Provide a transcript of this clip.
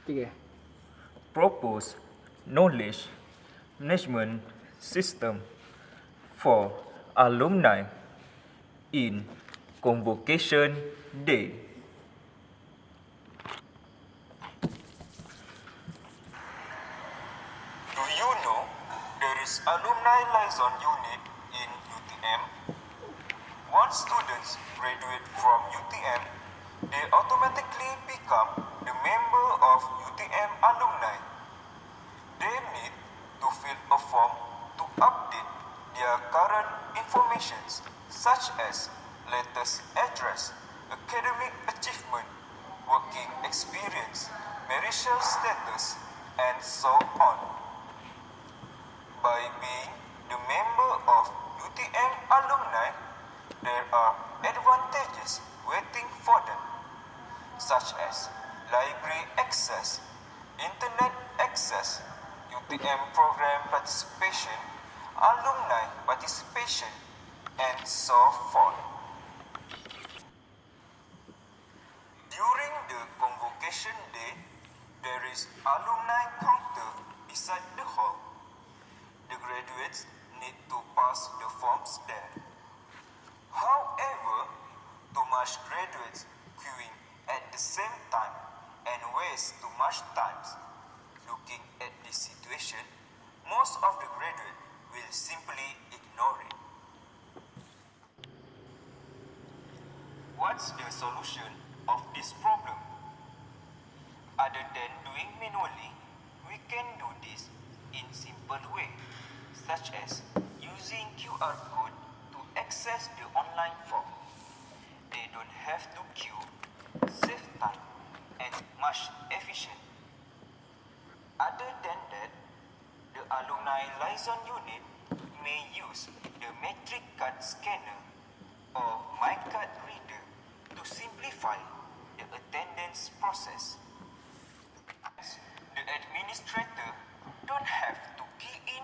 Okay. Propose knowledge management system for alumni in convocation day. Do you know there is alumni liaison unit in UTM? Once students graduate from UTM, they automatically become the member of UTM alumni. They need to fill a form to update their current informations such as latest address, academic achievement, working experience, marital status, and so on. By being the member of UTM alumni, there are advantages waiting for them, such as library access, internet access, UTM program participation, alumni participation, and so forth. During the convocation day, there is alumni counter beside the hall. The graduates need to pass the forms there. However, too much graduates queuing at the same time and waste too much time. Looking at this situation, most of the graduates will simply ignore it. What's the solution of this problem? Other than doing manually, we can do this in simple way, such as using QR code to access the online form. They don't have to queue, save time, and much efficient. Other than that, the alumni liaison unit may use the metric card scanner or my card reader to simplify the attendance process. The administrator don't have to key in